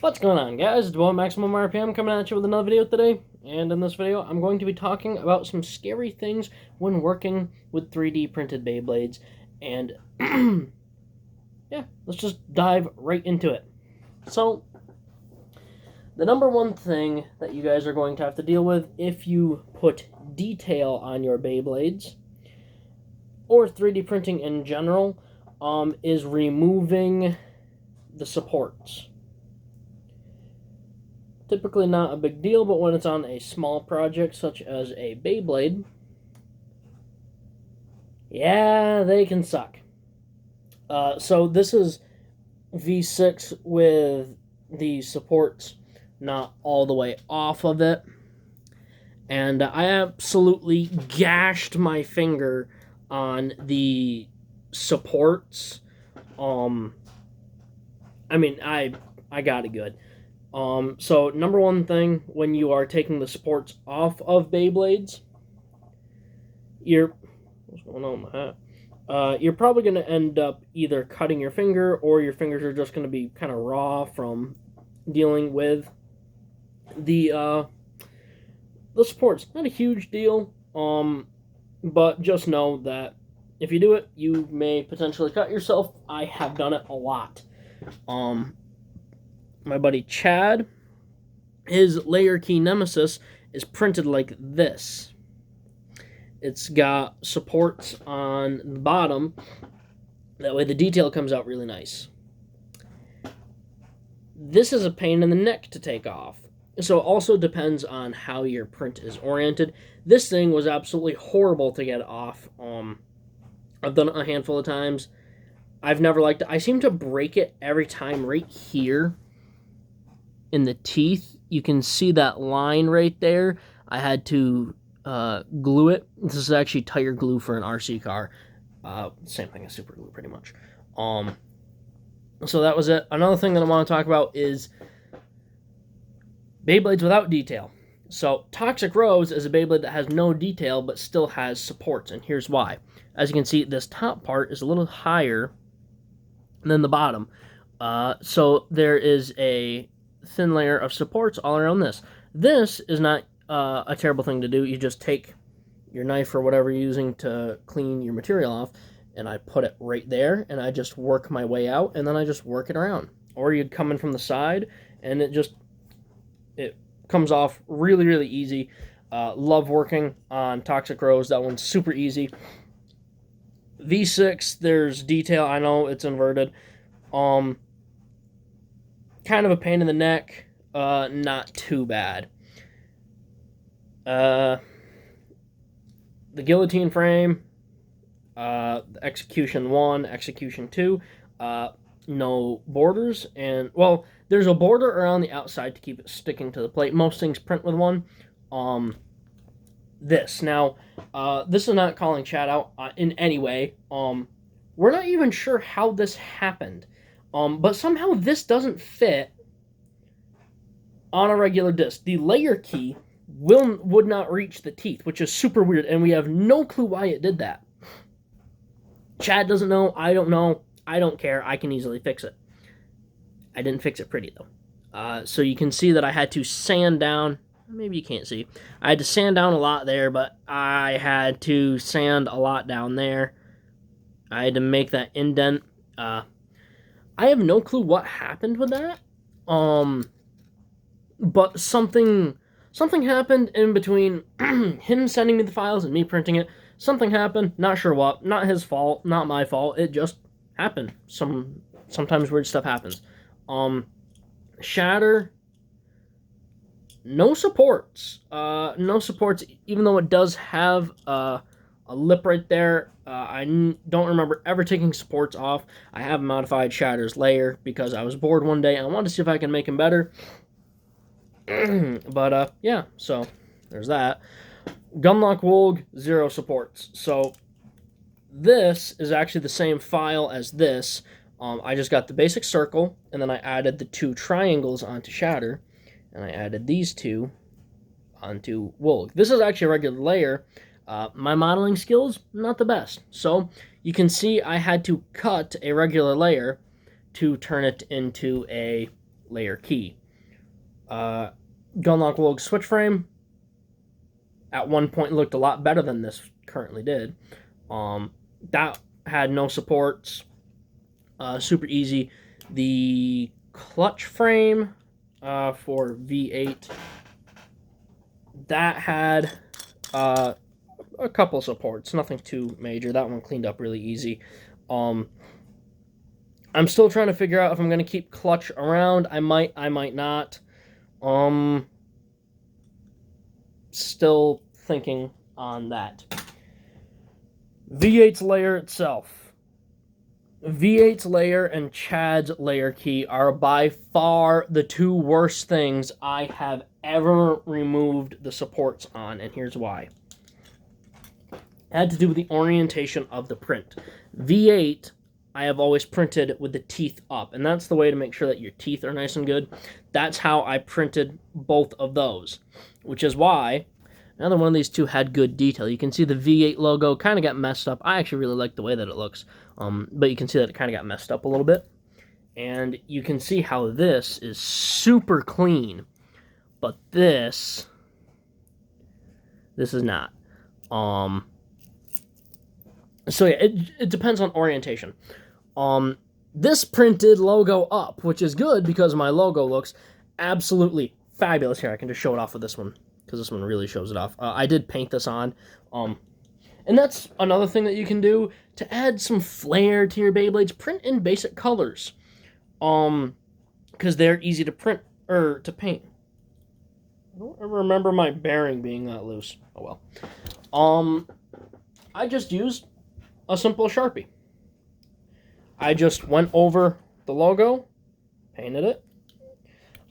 What's going on, guys? It's Bo Maximum RPM coming at you with another video today. And in this video, I'm going to be talking about some scary things when working with 3D printed Beyblades. And yeah, let's just dive right into it. So, the number one thing that you guys are going to have to deal with if you put detail on your Beyblades, or 3D printing in general, is removing the supports. Typically not a big deal, but when it's on a small project such as a Beyblade, yeah, they can suck. So this is V6 with the supports not all the way off of it. And I absolutely gashed my finger on the supports. I got it good. So number one thing, when you are taking the supports off of Beyblades, what's going on with my hat? You're probably going to end up either cutting your finger, or your fingers are just going to be kind of raw from dealing with the supports. Not a huge deal, but just know that if you do it, you may potentially cut yourself. I have done it a lot. My buddy Chad, his Layer Key Nemesis is printed like this. It's got supports on the bottom. That way the detail comes out really nice. This is a pain in the neck to take off. So it also depends on how your print is oriented. This thing was absolutely horrible to get off. I've done it a handful of times. I've never liked it. I seem to break it every time right here. In the teeth, you can see that line right there. I had to glue it. This is actually tire glue for an RC car. Same thing as super glue, pretty much. So that was it. Another thing that I want to talk about is Beyblades without detail. So Toxic Rose is a Beyblade that has no detail but still has supports, and here's why. As you can see, this top part is a little higher than the bottom. So there is a thin layer of supports all around this. This is not a terrible thing to do. You just take your knife or whatever you're using to clean your material off, and I put it right there, and I just work my way out, and then I just work it around. Or you'd come in from the side, and it comes off really, really easy. Love working on Toxic Rose. That one's super easy. V6, there's detail. I know it's inverted. Kind of a pain in the neck, not too bad. The guillotine frame, the execution 1, execution 2, no borders, and, well, there's a border around the outside to keep it sticking to the plate. Most things print with one. This is not calling Chad out in any way. We're not even sure how this happened. But somehow this doesn't fit on a regular disc. The layer key would not reach the teeth, which is super weird, and we have no clue why it did that. Chad doesn't know. I don't know. I don't care. I can easily fix it. I didn't fix it pretty, though. So you can see that I had to sand down. Maybe you can't see. I had to sand down a lot there, but I had to sand a lot down there. I had to make that indent. I have no clue what happened with that. But something happened in between him sending me the files and me printing it. Something happened, not sure what. Not his fault, not my fault. It just happened. Sometimes weird stuff happens. Shatter, no supports. No supports, even though it does have a lip right there. I don't remember ever taking supports off. I have modified Shatter's layer because I was bored one day and I wanted to see if I can make him better. But, yeah, so there's that. Gunlock Wolg, 0 supports. So this is actually the same file as this. I just got the basic circle, and then I added the 2 triangles onto Shatter, and I added these 2 onto Wolg. This is actually a regular layer. My modeling skills, not the best. So you can see I had to cut a regular layer to turn it into a layer key. Gunlock Rogue switch frame at one point looked a lot better than this currently did. That had no supports, super easy. The clutch frame for V8, that had a couple supports, nothing too major. That one cleaned up really easy. I'm still trying to figure out if I'm going to keep clutch around. I might not. Still thinking on that. V8's layer itself. V8's layer and Chad's layer key are by far the two worst things I have ever removed the supports on, and here's why. It had to do with the orientation of the print. V8, I have always printed with the teeth up, and that's the way to make sure that your teeth are nice and good. That's how I printed both of those, which is why neither one of these two had good detail. You can see the V8 logo kind of got messed up. I actually really like the way that it looks, but you can see that it kind of got messed up a little bit. And you can see how this is super clean, but this is not. So yeah, it depends on orientation. This printed logo up, which is good because my logo looks absolutely fabulous. Here, I can just show it off with this one, because this one really shows it off. I did paint this on. And that's another thing that you can do to add some flair to your Beyblades. Print in basic colors. Because they're easy to print, or to paint. I don't ever remember my bearing being that loose. Oh well. I just used a simple Sharpie. I just went over the logo, painted it.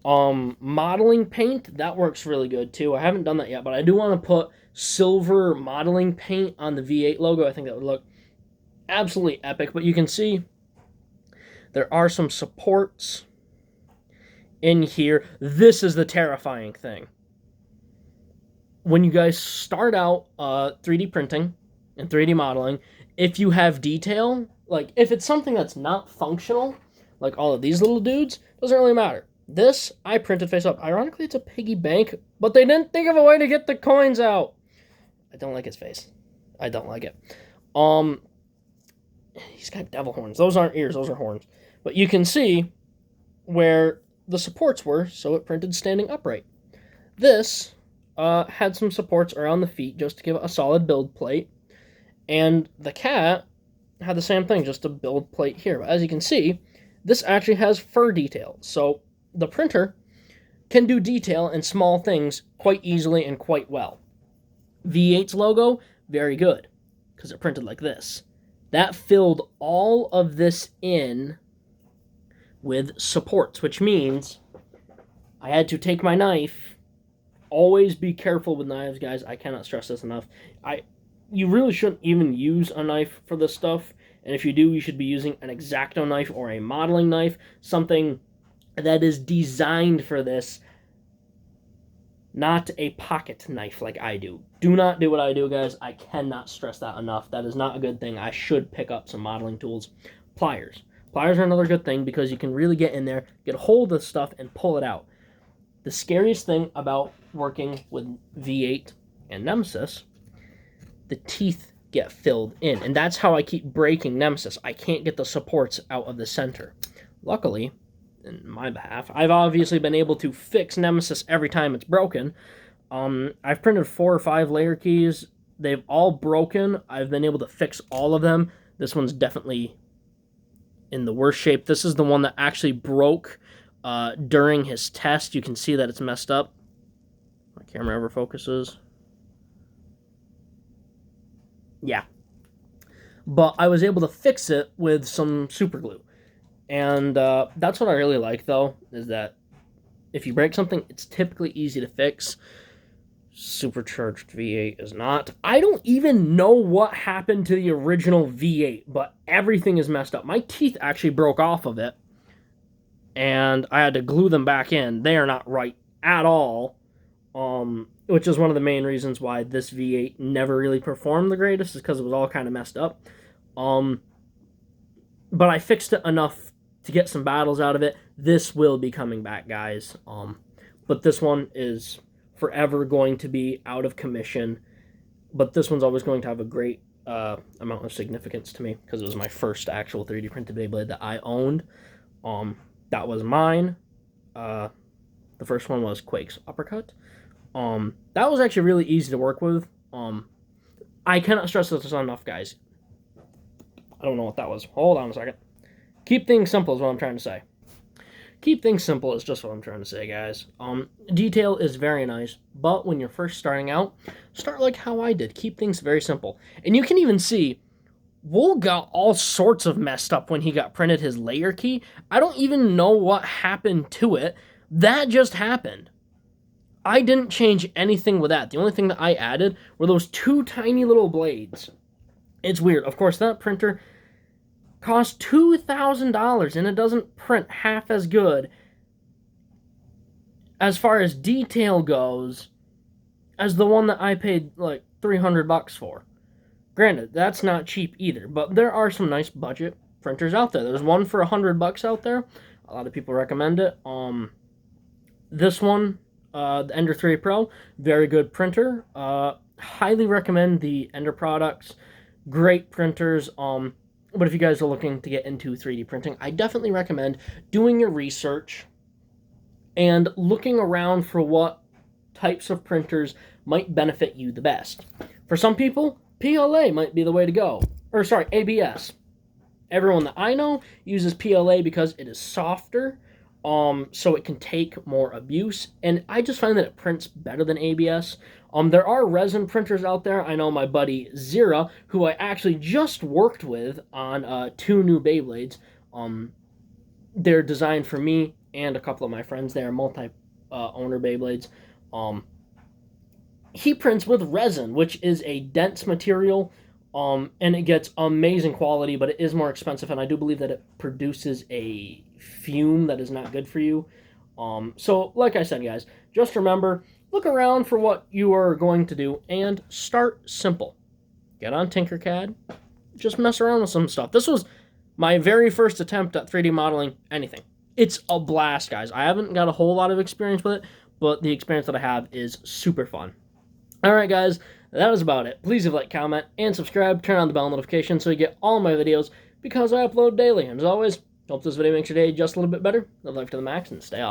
Modeling paint, that works really good too. I haven't done that yet, but I do want to put silver modeling paint on the V8 logo. I think that would look absolutely epic. But you can see there are some supports in here. This is the terrifying thing. When you guys start out 3D printing and 3D modeling, if you have detail, like if it's something that's not functional, like all of these little dudes, doesn't really matter. This, I printed face up. Ironically, it's a piggy bank, but they didn't think of a way to get the coins out. I don't like his face. I don't like it. He's got devil horns. Those aren't ears, those are horns. But you can see where the supports were, so it printed standing upright. This had some supports around the feet just to give it a solid build plate. And the cat had the same thing, just a build plate here. But as you can see, this actually has fur detail. So the printer can do detail in small things quite easily and quite well. V8's logo, very good, because it printed like this. That filled all of this in with supports, which means I had to take my knife. Always be careful with knives, guys. I cannot stress this enough. You really shouldn't even use a knife for this stuff, and if you do, you should be using an X-Acto knife or a modeling knife, something that is designed for this, not a pocket knife like I do. Do not do what I do, guys. I cannot stress that enough. That is not a good thing. I should pick up some modeling tools. Pliers. Pliers are another good thing because you can really get in there, get a hold of stuff, and pull it out. The scariest thing about working with V8 and Nemesis, the teeth get filled in, and that's how I keep breaking Nemesis. I can't get the supports out of the center. Luckily, in my behalf, I've obviously been able to fix Nemesis every time it's broken. I've printed 4 or 5 layer keys. They've all broken. I've been able to fix all of them. This one's definitely in the worst shape. This is the one that actually broke during his test. You can see that it's messed up. My camera ever focuses. Yeah. But I was able to fix it with some super glue. And that's what I really like, though, is that if you break something, it's typically easy to fix. Supercharged V8 is not. I don't even know what happened to the original V8, but everything is messed up. My teeth actually broke off of it, and I had to glue them back in. They are not right at all, which is one of the main reasons why this V8 never really performed the greatest, is because it was all kind of messed up. But I fixed it enough to get some battles out of it. This will be coming back, guys. But this one is forever going to be out of commission. But this one's always going to have a great amount of significance to me because it was my first actual 3D printed Beyblade that I owned. That was mine. The first one was Quake's Uppercut. That was actually really easy to work with. I cannot stress this enough, guys. I don't know what that was. Hold on a second. Keep things simple is what I'm trying to say. Keep things simple is just what I'm trying to say, guys. Detail is very nice, but when you're first starting out, start like how I did. Keep things very simple. And you can even see, Wool got all sorts of messed up when he got printed his layer key. I don't even know what happened to it. That just happened. I didn't change anything with that. The only thing that I added were those 2 tiny little blades. It's weird. Of course, that printer costs $2,000 and it doesn't print half as good as far as detail goes as the one that I paid like $300 for. Granted, that's not cheap either, but there are some nice budget printers out there. There's one for $100 out there. A lot of people recommend it. This one, the Ender 3 Pro, very good printer. Highly recommend the Ender products. Great printers. But if you guys are looking to get into 3D printing, I definitely recommend doing your research and looking around for what types of printers might benefit you the best. For some people, PLA might be the way to go. Or sorry, ABS. Everyone that I know uses PLA because it is softer, so it can take more abuse, and I just find that it prints better than ABS. There are resin printers out there. I know my buddy Zira, who I actually just worked with on 2 new Beyblades. They're designed for me and a couple of my friends. They are multi-owner Beyblades. He prints with resin, which is a dense material, and it gets amazing quality, but it is more expensive, and I do believe that it produces a fume that is not good for you. So, like I said, guys, just remember, look around for what you are going to do, and start simple. Get on Tinkercad. Just mess around with some stuff. This was my very first attempt at 3D modeling anything. It's a blast, guys. I haven't got a whole lot of experience with it, but the experience that I have is super fun. Alright, guys, that is about it. Please leave a like, comment, and subscribe. Turn on the bell notification so you get all my videos because I upload daily. And as always, hope this video makes your day just a little bit better. Live life to the max and stay off.